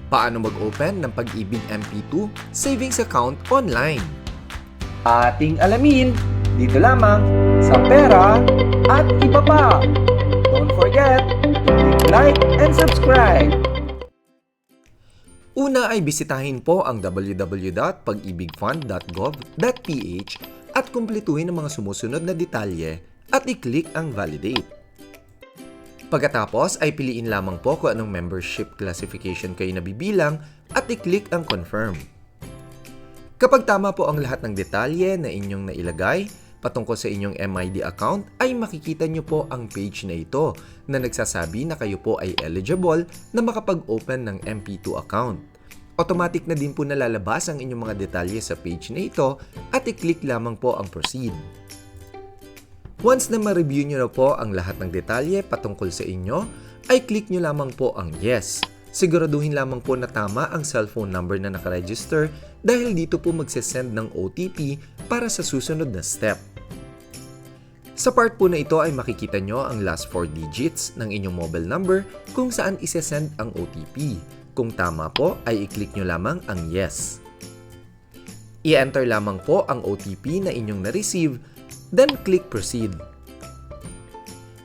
Paano mag-open ng Pag-ibig MP2 savings account online? Ating alamin dito lamang sa Pera at Iba Pa. Don't forget to click like and subscribe. Una ay bisitahin po ang www.pagibigfund.gov.ph at kumpletuhin ang mga sumusunod na detalye at i-click ang Validate. Pagkatapos ay piliin lamang po kung anong membership classification kayo nabibilang at i-click ang Confirm. Kapag tama po ang lahat ng detalye na inyong nailagay patungkol sa inyong MID account, ay makikita nyo po ang page na ito na nagsasabi na kayo po ay eligible na makapag-open ng MP2 account. Automatic na din po nalalabas ang inyong mga detalye sa page na ito at i-click lamang po ang Proceed. Once na ma-review nyo na po ang lahat ng detalye patungkol sa inyo, ay click nyo lamang po ang Yes. Siguraduhin lamang po na tama ang cellphone number na nakaregister dahil dito po magsesend ng OTP para sa susunod na step. Sa part po na ito ay makikita nyo ang last 4 digits ng inyong mobile number kung saan isesend ang OTP. Kung tama po ay i-click nyo lamang ang Yes. I-enter lamang po ang OTP na inyong na-receive, then click Proceed.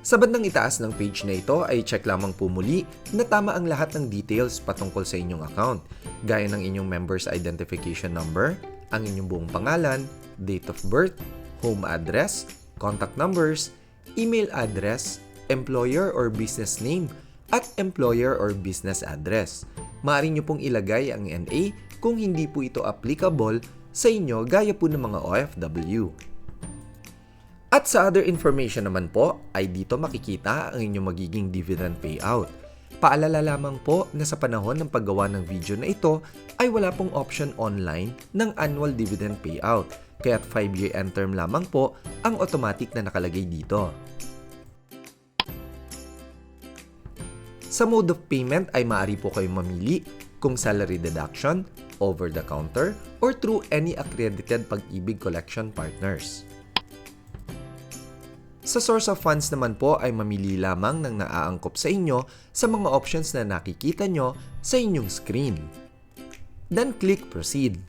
Sa bandang itaas ng page na ito ay check lamang po muli na tama ang lahat ng details patungkol sa inyong account, gaya ng inyong member's identification number, ang inyong buong pangalan, date of birth, home address, contact numbers, email address, employer or business name, at employer or business address. Maaari nyo pong ilagay ang NA kung hindi po ito applicable sa inyo gaya po ng mga OFW. At sa other information naman po, ay dito makikita ang inyong magiging dividend payout. Paalala lamang po na sa panahon ng paggawa ng video na ito, ay wala pong option online ng annual dividend payout, kaya't 5-year end term lamang po ang automatic na nakalagay dito. Sa mode of payment ay maaari po kayong mamili kung salary deduction, over the counter, or through any accredited Pag-ibig collection partners. Sa source of funds naman po ay mamili lamang ng naaangkop sa inyo sa mga options na nakikita nyo sa inyong screen. Then click Proceed.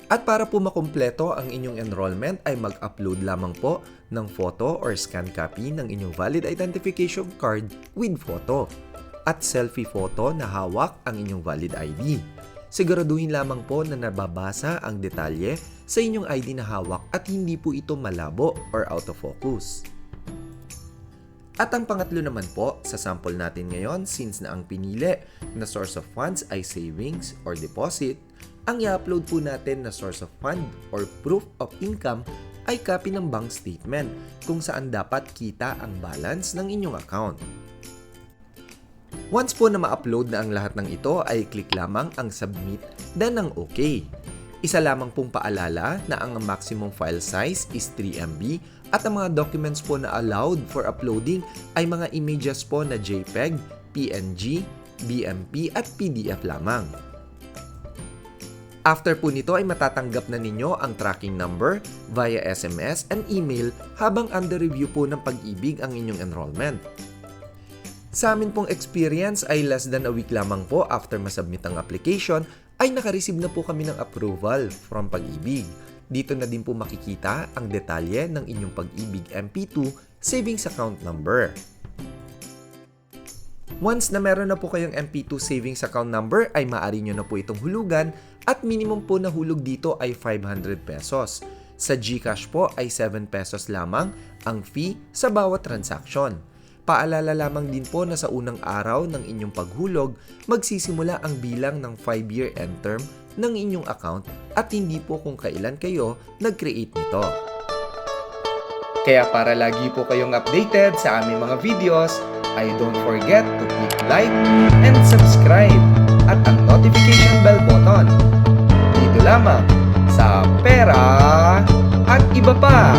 At para po makumpleto ang inyong enrollment ay mag-upload lamang po ng photo or scan copy ng inyong valid identification card with photo at selfie photo na hawak ang inyong valid ID. Siguraduhin lamang po na nababasa ang detalye sa inyong ID na hawak at hindi po ito malabo or out of focus. At ang pangatlo naman po sa sample natin ngayon, since na ang pinili na source of funds ay savings or deposit, ang i-upload po natin na source of fund or proof of income ay copy ng bank statement kung saan dapat kita ang balance ng inyong account. Once po na ma-upload na ang lahat ng ito ay click lamang ang Submit then ang OK. Isa lamang pong paalala na ang maximum file size is 3 MB at ang mga documents po na allowed for uploading ay mga images po na JPEG, PNG, BMP at PDF lamang. After po nito ay matatanggap na ninyo ang tracking number via SMS and email habang under review po ng Pag-ibig ang inyong enrollment. Sa amin pong experience ay less than a week lamang po after masubmit ang application ay nakareceive na po kami ng approval from Pag-ibig. Dito na din po makikita ang detalye ng inyong Pag-ibig MP2 savings account number. Once na meron na po kayong MP2 savings account number ay maaari nyo na po itong hulugan at minimum po na hulog dito ay 500 pesos. Sa GCash po ay 7 pesos lamang ang fee sa bawat transaction. Paalala lamang din po na sa unang araw ng inyong paghulog, magsisimula ang bilang ng 5-year end term ng inyong account at hindi po kung kailan kayo nag-create nito. Kaya para lagi po kayong updated sa aming mga videos, ay don't forget to click like and subscribe at ang notification bell button. Dito lamang sa Pera at Iba Pa!